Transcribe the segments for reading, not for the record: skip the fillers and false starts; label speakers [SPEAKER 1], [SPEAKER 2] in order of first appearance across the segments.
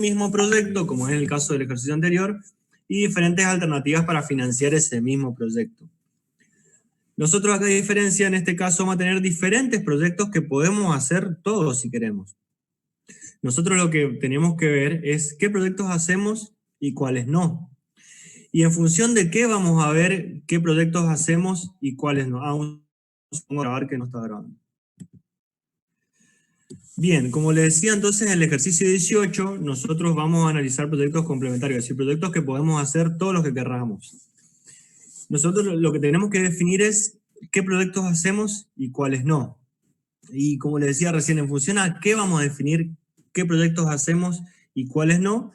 [SPEAKER 1] mismo proyecto, como es el caso del ejercicio anterior, y diferentes alternativas para financiar ese mismo proyecto. Nosotros acá, a diferencia, en este caso vamos a tener diferentes proyectos que podemos hacer todos si queremos. Nosotros lo que tenemos que ver es qué proyectos hacemos y cuáles no. Y en función de qué vamos a ver qué proyectos hacemos y cuáles no. Vamos a grabar que no está grabando. Bien, como les decía entonces, en el ejercicio 18 nosotros vamos a analizar proyectos complementarios, es decir, proyectos que podemos hacer todos los que querramos. Nosotros lo que tenemos que definir es qué proyectos hacemos y cuáles no. Y como les decía recién, en función a qué vamos a definir qué proyectos hacemos y cuáles no,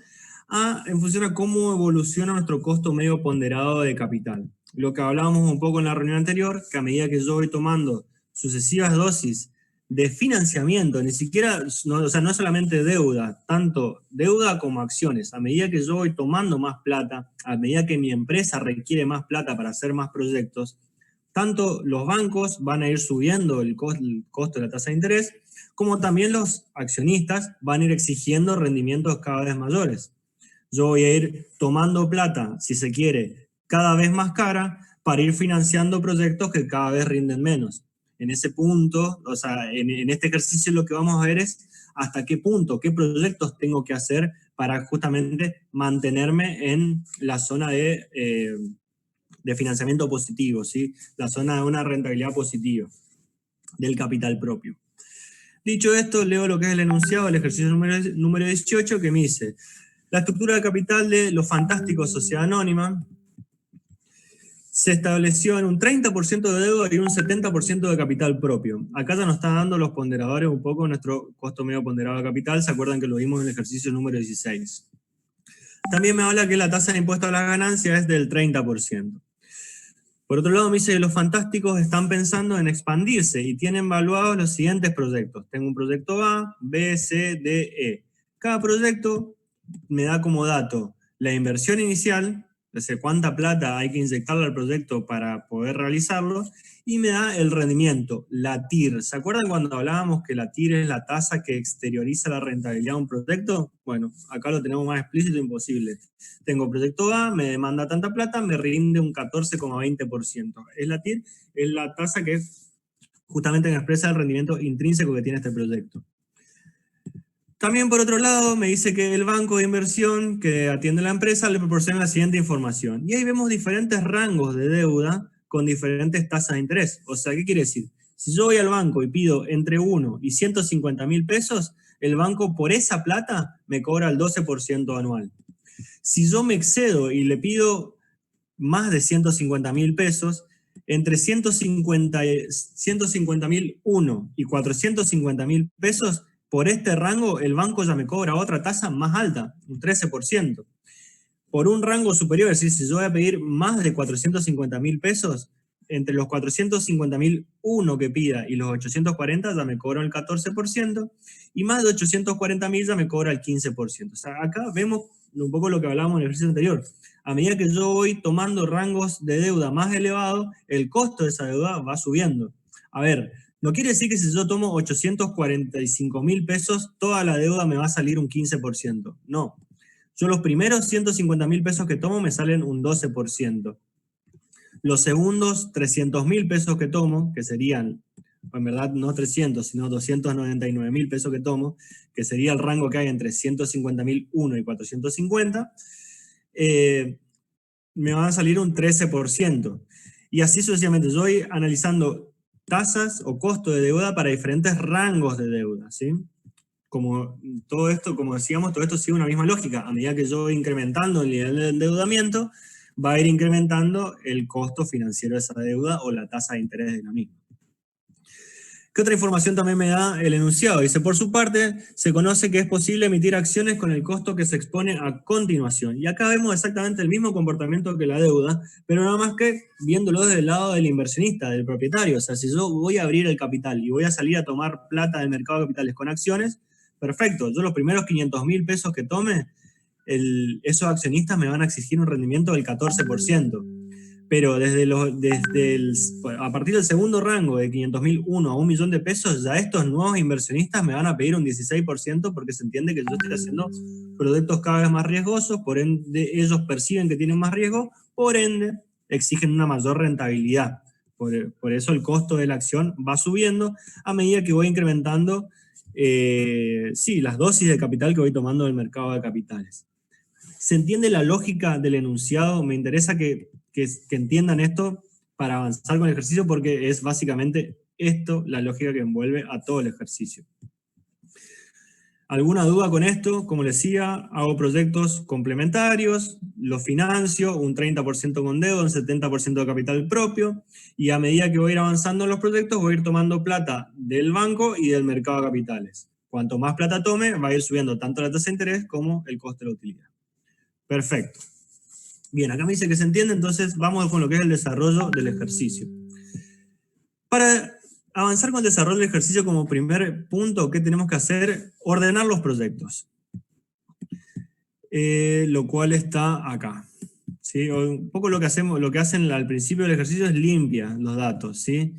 [SPEAKER 1] en función a cómo evoluciona nuestro costo medio ponderado de capital. Lo que hablábamos un poco en la reunión anterior, que a medida que yo voy tomando sucesivas dosis de financiamiento, ni siquiera, o sea, no solamente deuda, tanto deuda como acciones, a medida que yo voy tomando más plata, a medida que mi empresa requiere más plata para hacer más proyectos, tanto los bancos van a ir subiendo el costo de la tasa de interés, como también los accionistas van a ir exigiendo rendimientos cada vez mayores. Yo voy a ir tomando plata, si se quiere, cada vez más cara para ir financiando proyectos que cada vez rinden menos. En ese punto, o sea, en este ejercicio lo que vamos a ver es hasta qué punto, qué proyectos tengo que hacer para justamente mantenerme en la zona de financiamiento positivo, ¿sí? La zona de una rentabilidad positiva del capital propio. Dicho esto, leo lo que es el enunciado del ejercicio número 18, que me dice: la estructura de capital de Los Fantásticos Sociedad Anónima se estableció en un 30% de deuda y un 70% de capital propio. Acá ya nos está dando los ponderadores un poco nuestro costo medio ponderado de capital. ¿Se acuerdan que lo vimos en el ejercicio número 16? También me habla que la tasa de impuesto a las ganancias es del 30%. Por otro lado, me dice que Los Fantásticos están pensando en expandirse y tienen evaluados los siguientes proyectos. Tengo un proyecto A, B, C, D, E. Cada proyecto me da como dato la inversión inicial, es decir, cuánta plata hay que inyectarle al proyecto para poder realizarlo, y me da el rendimiento, la TIR. ¿Se acuerdan cuando hablábamos que la TIR es la tasa que exterioriza la rentabilidad de un proyecto? Bueno, acá lo tenemos más explícito imposible. Tengo proyecto A, me demanda tanta plata, me rinde un 14,20%. Es la TIR, es la tasa que justamente expresa el rendimiento intrínseco que tiene este proyecto. También, por otro lado, me dice que el banco de inversión que atiende la empresa le proporciona la siguiente información. Y ahí vemos diferentes rangos de deuda con diferentes tasas de interés. O sea, ¿qué quiere decir? Si yo voy al banco y pido entre 1 y 150.000 pesos, el banco por esa plata me cobra el 12% anual. Si yo me excedo y le pido más de 150.000 pesos, entre 150.001 y 450.000 pesos, por este rango el banco ya me cobra otra tasa más alta, un 13%. Por un rango superior, es decir, si yo voy a pedir más de 450.000 pesos, entre los 450.001 que pida y los 840 ya me cobran el 14%, y más de 840.000 ya me cobra el 15%. O sea, acá vemos un poco lo que hablábamos en el ejercicio anterior. A medida que yo voy tomando rangos de deuda más elevados, el costo de esa deuda va subiendo. A ver, no quiere decir que si yo tomo 845.000 pesos, toda la deuda me va a salir un 15%. No. Yo los primeros 150.000 pesos que tomo me salen un 12%. Los segundos 300.000 pesos que tomo, que serían, en verdad no 300, sino 299.000 pesos que tomo, que sería el rango que hay entre 150.001 y 450, me van a salir un 13%. Y así sucesivamente. Yo voy analizando tasas o costo de deuda para diferentes rangos de deuda, ¿sí? Como todo esto, como decíamos, todo esto sigue una misma lógica. A medida que yo voy incrementando el nivel de endeudamiento, va a ir incrementando el costo financiero de esa deuda o la tasa de interés de la misma. ¿Qué otra información también me da el enunciado? Dice, por su parte, se conoce que es posible emitir acciones con el costo que se expone a continuación. Y acá vemos exactamente el mismo comportamiento que la deuda, pero nada más que viéndolo desde el lado del inversionista, del propietario. O sea, si yo voy a abrir el capital y voy a salir a tomar plata del mercado de capitales con acciones, perfecto. Yo los primeros 500.000 pesos que tome, esos accionistas me van a exigir un rendimiento del 14%. Pero a partir del segundo rango de 500.001 a 1.000.000 de pesos, ya estos nuevos inversionistas me van a pedir un 16% porque se entiende que yo estoy haciendo productos cada vez más riesgosos, por ende ellos perciben que tienen más riesgo, por ende exigen una mayor rentabilidad. Por eso el costo de la acción va subiendo a medida que voy incrementando las dosis de capital que voy tomando del mercado de capitales. ¿Se entiende la lógica del enunciado? Me interesa que entiendan esto para avanzar con el ejercicio, porque es básicamente esto la lógica que envuelve a todo el ejercicio. ¿Alguna duda con esto? Como les decía, hago proyectos complementarios, los financio, un 30% con deuda, un 70% de capital propio, y a medida que voy a ir avanzando en los proyectos, voy a ir tomando plata del banco y del mercado de capitales. Cuanto más plata tome, va a ir subiendo tanto la tasa de interés como el coste de la utilidad. Perfecto. Bien, acá me dice que se entiende, entonces vamos con lo que es el desarrollo del ejercicio. Para avanzar con el desarrollo del ejercicio como primer punto, ¿qué tenemos que hacer? Ordenar los proyectos. Lo cual está acá. ¿Sí? Un poco lo que hacen al principio del ejercicio es limpia los datos, ¿sí?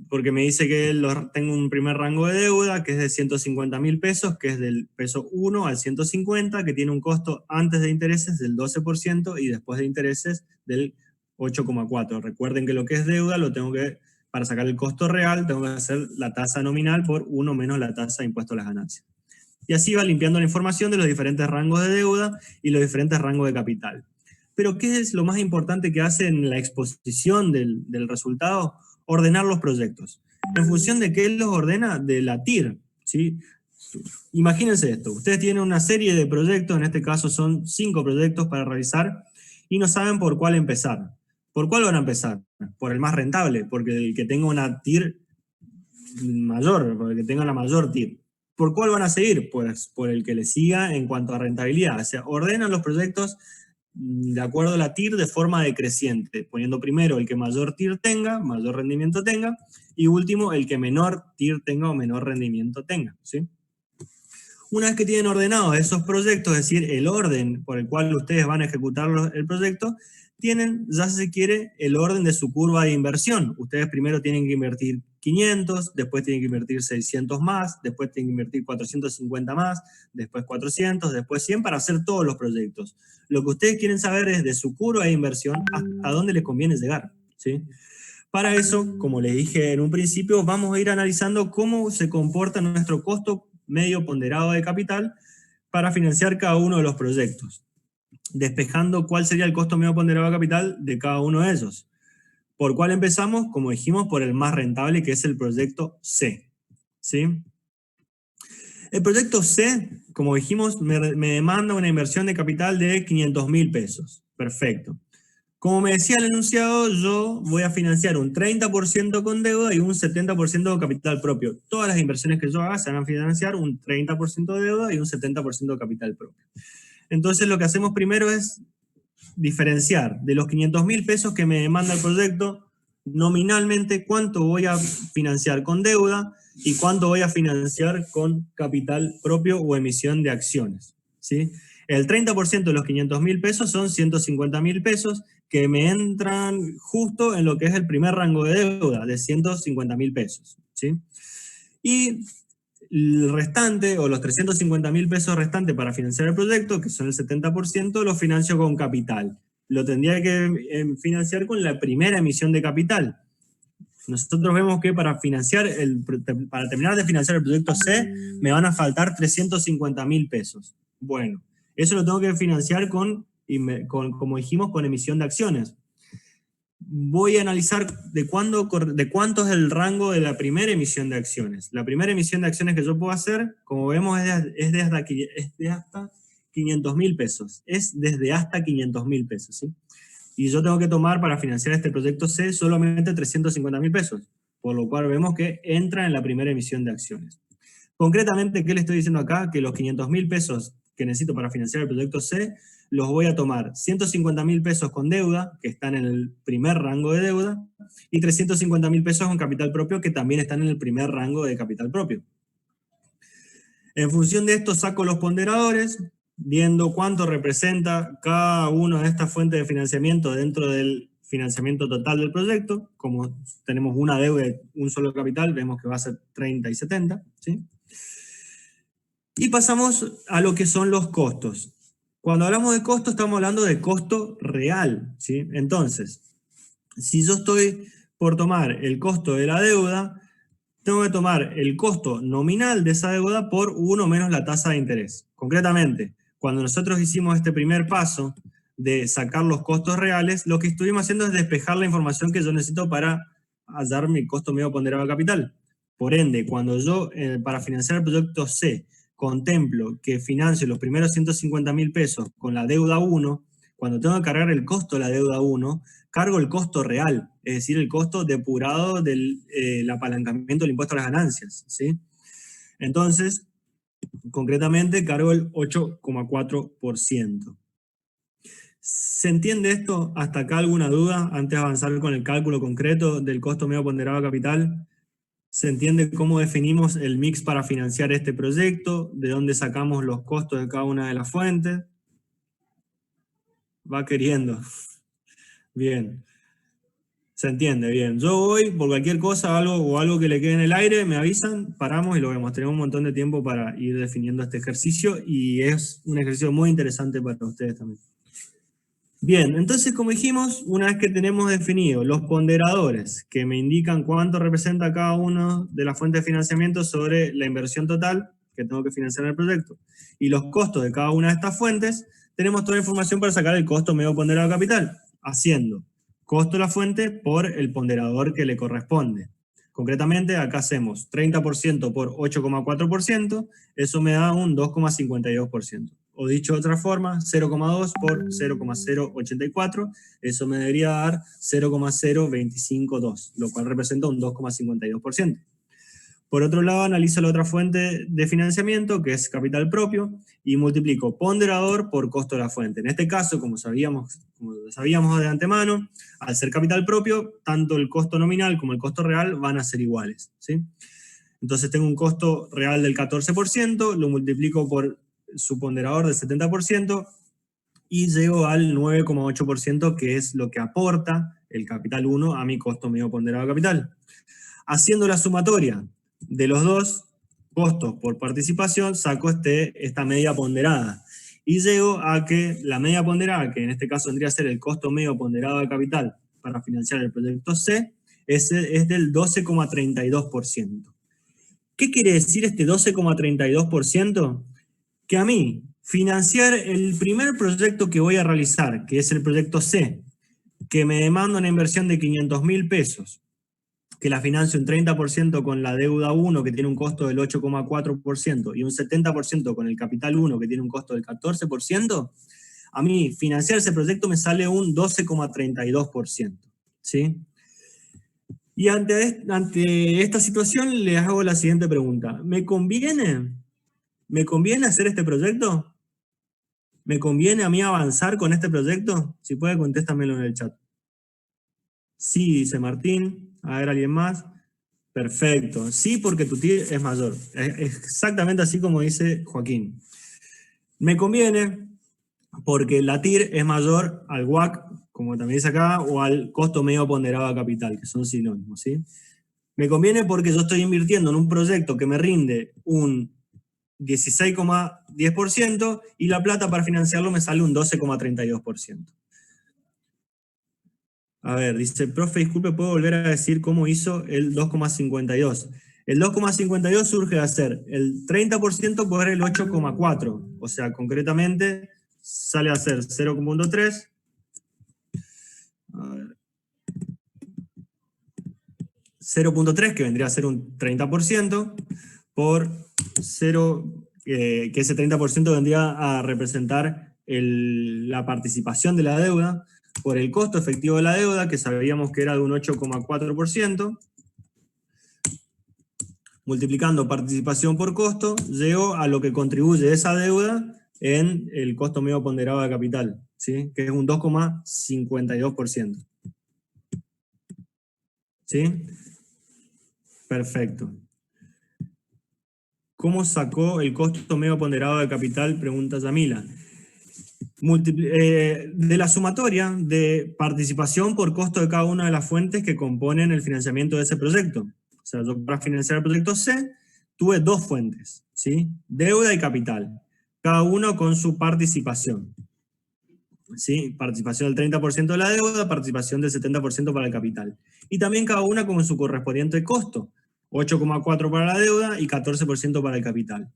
[SPEAKER 1] Porque me dice que tengo un primer rango de deuda que es de 150.000 pesos, que es del peso 1 al 150, que tiene un costo antes de intereses del 12% y después de intereses del 8,4%. Recuerden que lo que es deuda para sacar el costo real, tengo que hacer la tasa nominal por 1 menos la tasa de impuesto a las ganancias. Y así va limpiando la información de los diferentes rangos de deuda y los diferentes rangos de capital. Pero ¿qué es lo más importante que hace en la exposición del resultado? Ordenar los proyectos. ¿En función de qué los ordena? De la TIR, ¿sí? Imagínense esto, ustedes tienen una serie de proyectos, en este caso son 5 proyectos para realizar, y no saben por cuál empezar. ¿Por cuál van a empezar? Por el más rentable, porque el que tenga una TIR mayor, porque el que tenga la mayor TIR. ¿Por cuál van a seguir? Pues por el que le siga en cuanto a rentabilidad. O sea, ordenan los proyectos de acuerdo a la TIR de forma decreciente, poniendo primero el que mayor TIR tenga, mayor rendimiento tenga, y último, el que menor TIR tenga o menor rendimiento tenga, ¿sí? Una vez que tienen ordenados esos proyectos, es decir, el orden por el cual ustedes van a ejecutar el proyecto, tienen, ya si se quiere, el orden de su curva de inversión. Ustedes primero tienen que invertir 500, después tienen que invertir 600 más, después tienen que invertir 450 más, después 400, después 100 para hacer todos los proyectos. Lo que ustedes quieren saber es de su curva de inversión hasta dónde les conviene llegar, ¿sí? Para eso, como les dije en un principio, vamos a ir analizando cómo se comporta nuestro costo medio ponderado de capital para financiar cada uno de los proyectos, despejando cuál sería el costo medio ponderado de capital de cada uno de ellos. ¿Por cuál empezamos? Como dijimos, por el más rentable, que es el proyecto C, ¿sí? El proyecto C, como dijimos, me demanda una inversión de capital de 500.000 pesos. Perfecto. Como me decía el enunciado, yo voy a financiar un 30% con deuda y un 70% de capital propio. Todas las inversiones que yo haga se van a financiar un 30% de deuda y un 70% de capital propio. Entonces lo que hacemos primero es diferenciar de los 500.000 pesos que me demanda el proyecto, nominalmente cuánto voy a financiar con deuda y cuánto voy a financiar con capital propio o emisión de acciones, ¿sí? El 30% de los 500.000 pesos son 150.000 pesos que me entran justo en lo que es el primer rango de deuda, de 150.000 pesos, ¿sí? Y el restante, o los 350.000 pesos restantes para financiar el proyecto, que son el 70%, lo financio con capital. Lo tendría que financiar con la primera emisión de capital. Nosotros vemos que para terminar de financiar el proyecto C, me van a faltar 350.000 pesos. Bueno, eso lo tengo que financiar como dijimos, con emisión de acciones. Voy a analizar de cuánto es el rango de la primera emisión de acciones. La primera emisión de acciones que yo puedo hacer, como vemos, es de hasta 500.000 pesos. Es desde hasta 500.000 pesos, ¿sí? Y yo tengo que tomar para financiar este proyecto C solamente 350.000 pesos, por lo cual vemos que entra en la primera emisión de acciones. Concretamente, ¿qué le estoy diciendo acá? Que los 500.000 pesos que necesito para financiar el proyecto C, los voy a tomar 150.000 pesos con deuda, que están en el primer rango de deuda, y 350.000 pesos con capital propio, que también están en el primer rango de capital propio. En función de esto saco los ponderadores, viendo cuánto representa cada una de estas fuentes de financiamiento dentro del financiamiento total del proyecto. Como tenemos una deuda de un solo capital, vemos que va a ser 30 y 70, ¿sí? Y pasamos a lo que son los costos. Cuando hablamos de costo, estamos hablando de costo real, ¿sí? Entonces, si yo estoy por tomar el costo de la deuda, tengo que tomar el costo nominal de esa deuda por 1 menos la tasa de interés. Concretamente, cuando nosotros hicimos este primer paso de sacar los costos reales, lo que estuvimos haciendo es despejar la información que yo necesito para hallar mi costo medio ponderado de capital. Por ende, cuando yo, para financiar el proyecto C, contemplo que financio los primeros 150.000 pesos con la deuda 1, cuando tengo que cargar el costo de la deuda 1, cargo el costo real, es decir, el costo depurado del apalancamiento del impuesto a las ganancias, ¿sí? Entonces, concretamente, cargo el 8,4%. ¿Se entiende esto? ¿Hasta acá alguna duda antes de avanzar con el cálculo concreto del costo medio ponderado de capital? ¿Se entiende cómo definimos el mix para financiar este proyecto? ¿De dónde sacamos los costos de cada una de las fuentes? Va queriendo. Bien. Se entiende, bien. Yo voy, por cualquier cosa algo que le quede en el aire, me avisan, paramos y lo vemos. Tenemos un montón de tiempo para ir definiendo este ejercicio y es un ejercicio muy interesante para ustedes también. Bien, entonces como dijimos, una vez que tenemos definido los ponderadores que me indican cuánto representa cada uno de las fuentes de financiamiento sobre la inversión total que tengo que financiar en el proyecto y los costos de cada una de estas fuentes, tenemos toda la información para sacar el costo medio ponderado de capital, haciendo costo de la fuente por el ponderador que le corresponde. Concretamente, acá hacemos 30% por 8,4%, eso me da un 2,52%. O dicho de otra forma, 0,2 por 0,084, eso me debería dar 0,0252, lo cual representa un 2,52%. Por otro lado, analizo la otra fuente de financiamiento, que es capital propio, y multiplico ponderador por costo de la fuente. En este caso, como sabíamos de antemano, al ser capital propio, tanto el costo nominal como el costo real van a ser iguales, ¿sí? Entonces tengo un costo real del 14%, lo multiplico por su ponderador del 70% y llego al 9,8%, que es lo que aporta el capital 1 a mi costo medio ponderado de capital. Haciendo la sumatoria de los dos costos por participación, saco esta media ponderada. Y llego a que la media ponderada, que en este caso vendría a ser el costo medio ponderado de capital para financiar el proyecto C, es del 12,32%. ¿Qué quiere decir este 12,32%? Que a mí, financiar el primer proyecto que voy a realizar, que es el proyecto C, que me demanda una inversión de 500.000 pesos, que la financio un 30% con la deuda 1, que tiene un costo del 8,4%, y un 70% con el capital 1, que tiene un costo del 14%, a mí financiar ese proyecto me sale un 12,32%, ¿sí? Y ante esta situación les hago la siguiente pregunta. ¿Me conviene hacer este proyecto? ¿Me conviene a mí avanzar con este proyecto? Si puede, contéstamelo en el chat. Sí, dice Martín. A ver, ¿alguien más? Perfecto. Sí, porque tu TIR es mayor. Es exactamente así como dice Joaquín. Me conviene porque la TIR es mayor al WACC, como también dice acá, o al costo medio ponderado a capital, que son sinónimos, ¿sí? Me conviene porque yo estoy invirtiendo en un proyecto que me rinde un 16,10% y la plata para financiarlo me sale un 12,32%. A ver, dice, profe, disculpe, ¿puedo volver a decir cómo hizo el 2,52? El 2,52 surge de hacer el 30% por el 8,4. O sea, concretamente sale a ser 0,3. A ver. 0,3, que vendría a ser un 30%, por 0, que ese 30% vendría a representar la participación de la deuda, por el costo efectivo de la deuda, que sabíamos que era de un 8,4%, multiplicando participación por costo, llego a lo que contribuye esa deuda en el costo medio ponderado de capital, ¿sí? Que es un 2,52%. ¿Sí? Perfecto. ¿Cómo sacó el costo medio ponderado de capital? Pregunta Yamila. De la sumatoria de participación por costo de cada una de las fuentes que componen el financiamiento de ese proyecto. O sea, yo para financiar el proyecto C tuve dos fuentes, ¿sí? Deuda y capital, cada uno con su participación. ¿Sí? Participación del 30% de la deuda, participación del 70% para el capital. Y también cada una con su correspondiente costo, 8,4 para la deuda y 14% para el capital.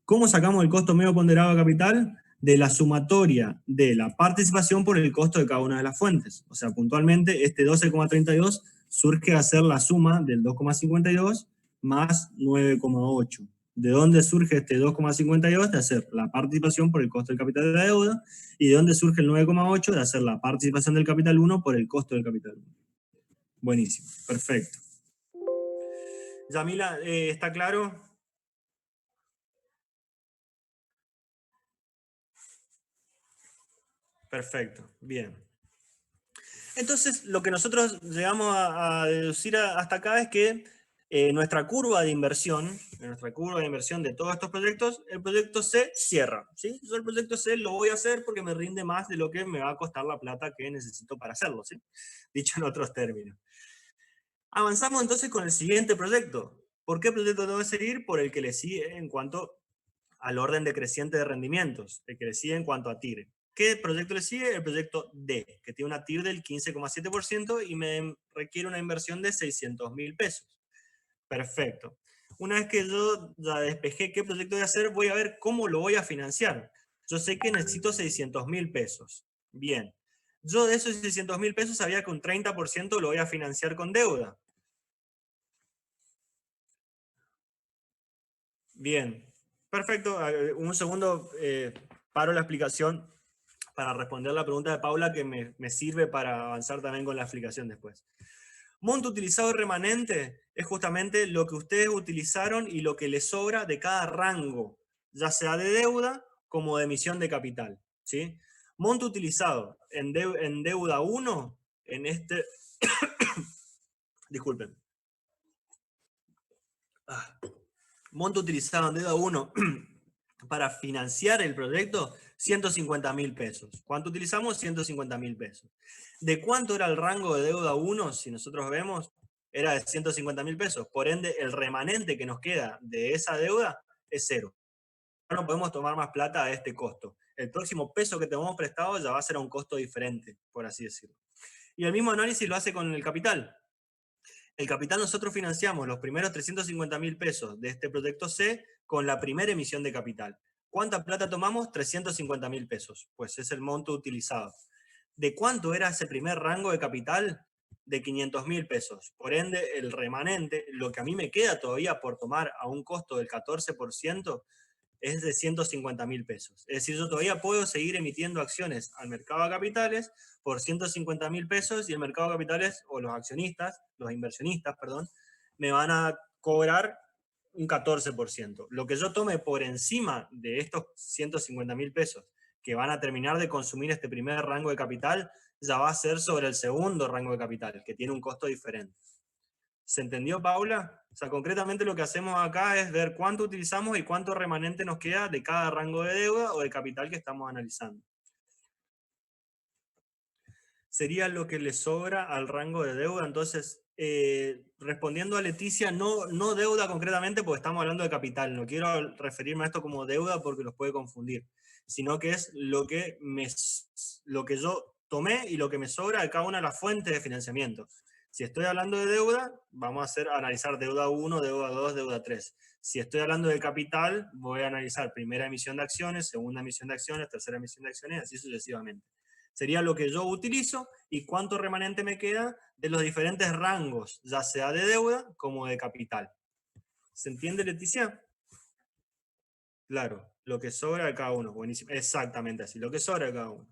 [SPEAKER 1] ¿Cómo sacamos el costo medio ponderado de capital? De la sumatoria de la participación por el costo de cada una de las fuentes. O sea, puntualmente este 12,32 surge a ser la suma del 2,52 más 9,8. ¿De dónde surge este 2,52? De hacer la participación por el costo del capital de la deuda. ¿Y de dónde surge el 9,8? De hacer la participación del capital 1 por el costo del capital 1. Buenísimo, perfecto. Yamila, ¿está claro? Perfecto, bien. Entonces, lo que nosotros llegamos a deducir hasta acá es que nuestra curva de inversión de todos estos proyectos, el proyecto C cierra. ¿Sí? Yo el proyecto C lo voy a hacer porque me rinde más de lo que me va a costar la plata que necesito para hacerlo. ¿Sí? Dicho en otros términos. Avanzamos entonces con el siguiente proyecto. ¿Por qué proyecto tengo que seguir? Por el que le sigue en cuanto al orden decreciente de rendimientos, el que le sigue en cuanto a TIR. ¿Qué proyecto le sigue? El proyecto D, que tiene una TIR del 15,7% y me requiere una inversión de 600.000 pesos. Perfecto. Una vez que yo ya despejé qué proyecto voy a hacer, voy a ver cómo lo voy a financiar. Yo sé que necesito 600.000 pesos. Bien. Yo de esos 600.000 pesos sabía que un 30% lo voy a financiar con deuda. Bien. Perfecto. Un segundo, paro la explicación para responder la pregunta de Paula que me sirve para avanzar también con la explicación después. Monto utilizado y remanente es justamente lo que ustedes utilizaron y lo que les sobra de cada rango, ya sea de deuda como de emisión de capital. ¿Sí? Monto utilizado en deuda 1, en este... Disculpen. Monto utilizado en deuda 1 para financiar el proyecto, 150.000 pesos. ¿Cuánto utilizamos? 150.000 pesos. ¿De cuánto era el rango de deuda 1? Si nosotros vemos, era de 150.000 pesos. Por ende, el remanente que nos queda de esa deuda es cero. No podemos tomar más plata a este costo. El próximo peso que tenemos prestado ya va a ser a un costo diferente, por así decirlo. Y el mismo análisis lo hace con el capital. El capital nosotros financiamos los primeros 350.000 pesos de este proyecto C con la primera emisión de capital. ¿Cuánta plata tomamos? 350.000 pesos. Pues es el monto utilizado. ¿De cuánto era ese primer rango de capital? De 500.000 pesos. Por ende, el remanente, lo que a mí me queda todavía por tomar a un costo del 14%, es de 150.000 pesos. Es decir, yo todavía puedo seguir emitiendo acciones al mercado de capitales por 150.000 pesos y el mercado de capitales, o los accionistas, los inversionistas, perdón, me van a cobrar un 14%. Lo que yo tome por encima de estos 150.000 pesos que van a terminar de consumir este primer rango de capital, ya va a ser sobre el segundo rango de capital, que tiene un costo diferente. ¿Se entendió, Paula? O sea, concretamente lo que hacemos acá es ver cuánto utilizamos y cuánto remanente nos queda de cada rango de deuda o de capital que estamos analizando. Sería lo que le sobra al rango de deuda. Entonces, respondiendo a Leticia, no deuda concretamente porque estamos hablando de capital. No quiero referirme a esto como deuda porque los puede confundir, sino que es lo que yo tomé y lo que me sobra de cada una de las fuentes de financiamiento. Si estoy hablando de deuda, vamos a analizar deuda 1, deuda 2, deuda 3. Si estoy hablando de capital, voy a analizar primera emisión de acciones, segunda emisión de acciones, tercera emisión de acciones, así sucesivamente. Sería lo que yo utilizo y cuánto remanente me queda de los diferentes rangos, ya sea de deuda como de capital. ¿Se entiende, Leticia? Claro, lo que sobra de cada uno. Buenísimo. Exactamente así, lo que sobra de cada uno.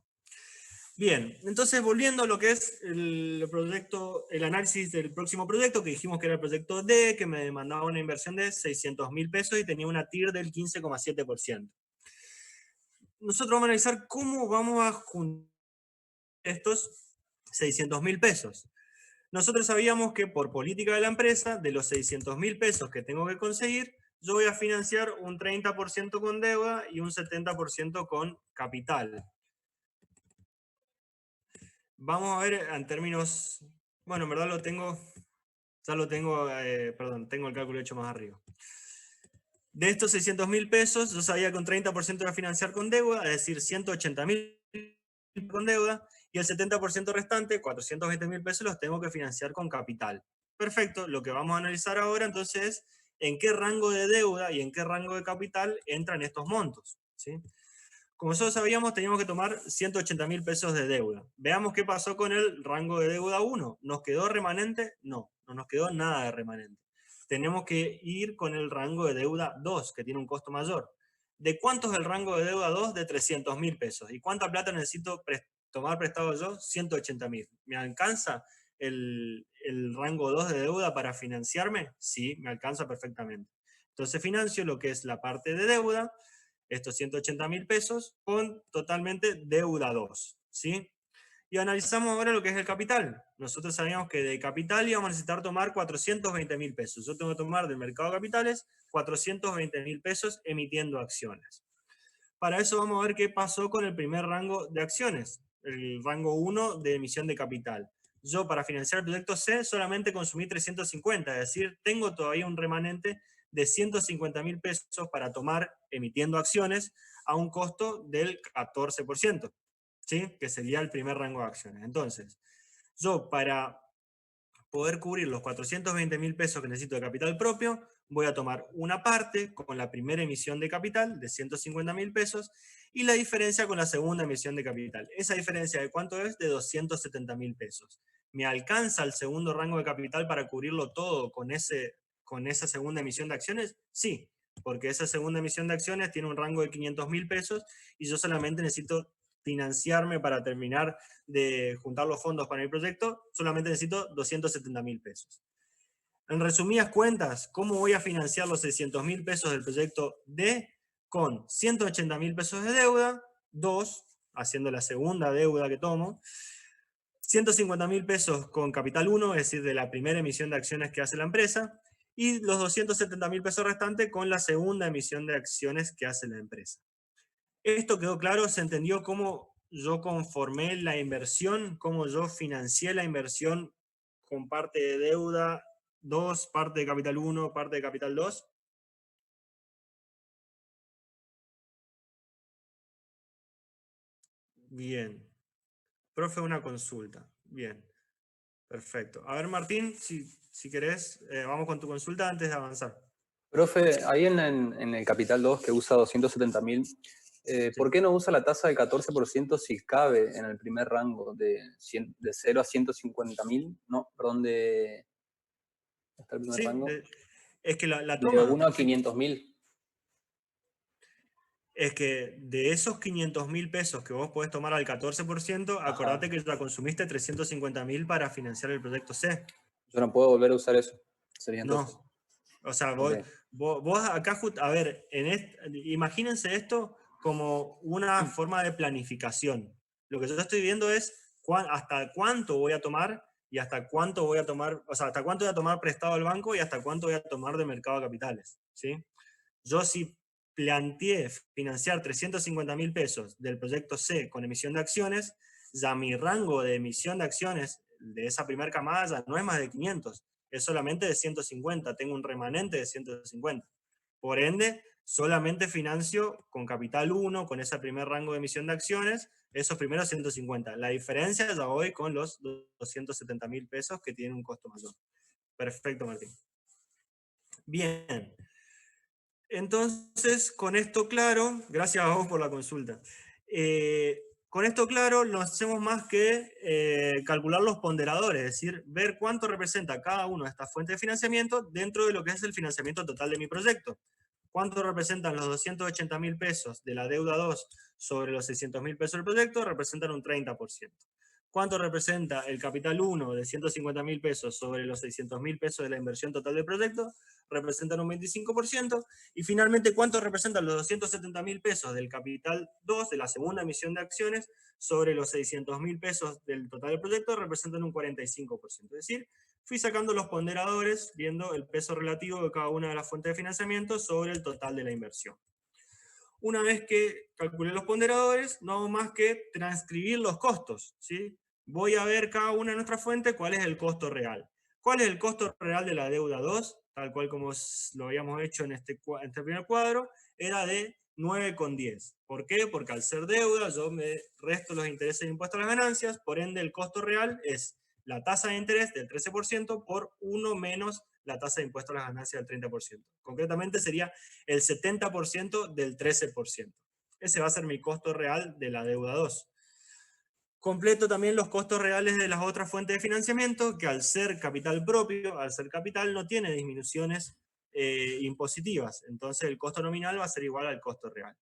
[SPEAKER 1] Bien, entonces volviendo a lo que es el análisis del próximo proyecto, que dijimos que era el proyecto D, que me demandaba una inversión de 600.000 pesos y tenía una TIR del 15,7%. Nosotros vamos a analizar cómo vamos a juntar estos 600.000 pesos. Nosotros sabíamos que por política de la empresa, de los 600.000 pesos que tengo que conseguir, yo voy a financiar un 30% con deuda y un 70% con capital. Vamos a ver en términos, bueno, en verdad lo tengo, ya lo tengo, perdón, tengo el cálculo hecho más arriba. De estos 600.000 pesos, yo sabía que un 30% era financiar con deuda, es decir, 180.000 con deuda, y el 70% restante, 420.000 pesos, los tengo que financiar con capital. Perfecto, lo que vamos a analizar ahora entonces es en qué rango de deuda y en qué rango de capital entran estos montos, ¿sí? Como nosotros sabíamos, teníamos que tomar 180.000 pesos de deuda. Veamos qué pasó con el rango de deuda 1. ¿Nos quedó remanente? No, no nos quedó nada de remanente. Tenemos que ir con el rango de deuda 2, que tiene un costo mayor. ¿De cuánto es el rango de deuda 2? De 300.000 pesos. ¿Y cuánta plata necesito tomar prestado yo? 180.000. ¿Me alcanza el rango 2 de deuda para financiarme? Sí, me alcanza perfectamente. Entonces financio lo que es la parte de deuda, estos 180.000 pesos, con totalmente deuda 2, ¿sí? Y analizamos ahora lo que es el capital. Nosotros sabíamos que de capital íbamos a necesitar tomar 420.000 pesos. Yo tengo que tomar del mercado de capitales 420.000 pesos emitiendo acciones. Para eso vamos a ver qué pasó con el primer rango de acciones, el rango 1 de emisión de capital. Yo para financiar el proyecto C solamente consumí 350, es decir, tengo todavía un remanente de 150.000 pesos para tomar emitiendo acciones a un costo del 14%, ¿sí? Que sería el primer rango de acciones. Entonces, yo para poder cubrir los 420.000 pesos que necesito de capital propio, voy a tomar una parte con la primera emisión de capital de 150.000 pesos y la diferencia con la segunda emisión de capital. Esa diferencia de cuánto es, de 270.000 pesos. ¿Me alcanza el segundo rango de capital para cubrirlo todo con esa segunda emisión de acciones? Sí, porque esa segunda emisión de acciones tiene un rango de 500.000 pesos y yo solamente necesito financiarme para terminar de juntar los fondos para mi proyecto, solamente necesito 270.000 pesos. En resumidas cuentas, ¿cómo voy a financiar los 600.000 pesos del proyecto D? Con 180.000 pesos de deuda, 2, haciendo la segunda deuda que tomo, 150.000 pesos con capital 1, es decir, de la primera emisión de acciones que hace la empresa, y los 270.000 pesos restantes con la segunda emisión de acciones que hace la empresa. ¿Esto quedó claro? ¿Se entendió cómo yo conformé la inversión, cómo yo financié la inversión con parte de deuda 2, parte de capital 1, parte de capital 2? Bien. Profe, una consulta. Bien, perfecto. A ver, Martín, si querés, vamos con tu consulta antes de avanzar.
[SPEAKER 2] Profe, ahí en el Capital 2 que usa 270.000, ¿por
[SPEAKER 1] Sí.
[SPEAKER 2] qué no usa la tasa del 14% si cabe en el primer rango de 0 a 150.000? No, perdón, ¿está el primer
[SPEAKER 1] Sí,
[SPEAKER 2] rango?
[SPEAKER 1] es que la
[SPEAKER 2] De
[SPEAKER 1] toma,
[SPEAKER 2] 1 a 500.000.
[SPEAKER 1] es que de esos 500.000 pesos que vos podés tomar al 14%,
[SPEAKER 2] Ajá.
[SPEAKER 1] acordate que ya consumiste 350.000 para financiar el proyecto C.
[SPEAKER 2] Yo no puedo volver a usar eso. Sería entonces.
[SPEAKER 1] No, o sea,
[SPEAKER 2] Ok.
[SPEAKER 1] vos acá, a ver, imagínense esto como una forma de planificación. Lo que yo estoy viendo es hasta cuánto voy a tomar y hasta cuánto voy a tomar, o sea, hasta cuánto voy a tomar prestado al banco y hasta cuánto voy a tomar de mercado de capitales, ¿sí? Yo si planteé financiar 350.000 pesos del proyecto C con emisión de acciones, ya mi rango de emisión de acciones de esa primera camada ya no es más de 500, es solamente de 150, tengo un remanente de 150. Por ende, solamente financio con capital 1, con ese primer rango de emisión de acciones, esos primeros 150. La diferencia ya voy con los 270.000 pesos que tienen un costo mayor. Perfecto, Martín. Bien. Entonces, con esto claro, gracias a vos por la consulta. Con esto claro, no hacemos más que calcular los ponderadores, es decir, ver cuánto representa cada una de estas fuentes de financiamiento dentro de lo que es el financiamiento total de mi proyecto. ¿Cuánto representan los 280.000 pesos de la deuda 2 sobre los 600.000 pesos del proyecto? Representan un 30%. ¿Cuánto representa el capital 1 de 150.000 pesos sobre los 600.000 pesos de la inversión total del proyecto? Representan un 25%. Y finalmente, ¿cuánto representan los 270.000 pesos del capital 2 de la segunda emisión de acciones sobre los 600.000 pesos del total del proyecto? Representan un 45%. Es decir, fui sacando los ponderadores, viendo el peso relativo de cada una de las fuentes de financiamiento sobre el total de la inversión. Una vez que calculé los ponderadores, no hago más que transcribir los costos, ¿sí? voy a ver cada una de nuestras fuentes cuál es el costo real. ¿Cuál es el costo real de la deuda 2? Tal cual como lo habíamos hecho en este primer cuadro, era de 9,10. ¿Por qué? Porque al ser deuda yo me resto los intereses de impuesto a las ganancias, por ende el costo real es la tasa de interés del 13% por 1 menos la tasa de impuesto a las ganancias del 30%. Concretamente sería el 70% del 13%. Ese va a ser mi costo real de la deuda 2. Completo también los costos reales de las otras fuentes de financiamiento, que al ser capital propio, al ser capital, no tiene disminuciones impositivas. Entonces el costo nominal va a ser igual al costo real.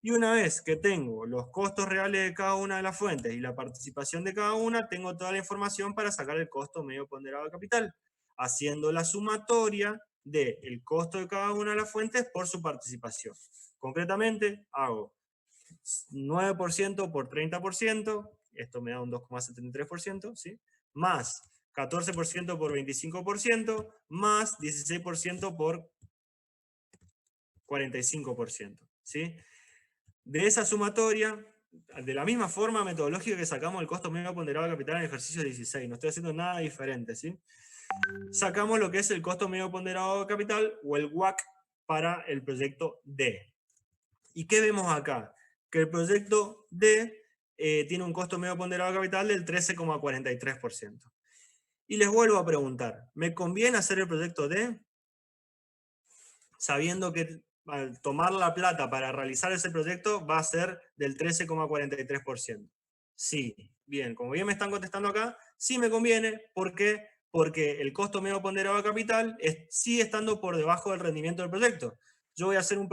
[SPEAKER 1] Y una vez que tengo los costos reales de cada una de las fuentes y la participación de cada una, tengo toda la información para sacar el costo medio ponderado de capital, haciendo la sumatoria del costo de cada una de las fuentes por su participación. Concretamente, hago 9% por 30%, esto me da un 2,73%, ¿sí? Más 14% por 25%, más 16% por 45%, ¿sí? De esa sumatoria, de la misma forma metodológica que sacamos el costo medio ponderado de capital en el ejercicio 16, no estoy haciendo nada diferente, ¿sí? Sacamos lo que es el costo medio ponderado de capital o el WACC para el proyecto D. ¿Y qué vemos acá? Que el proyecto D tiene un costo medio ponderado de capital del 13,43%. Y les vuelvo a preguntar, ¿me conviene hacer el proyecto D? Sabiendo que al tomar la plata para realizar ese proyecto va a ser del 13,43%. Sí, bien, como bien me están contestando acá, sí me conviene. ¿Por qué? Porque el costo medio ponderado de capital sigue estando por debajo del rendimiento del proyecto. Yo voy a hacer un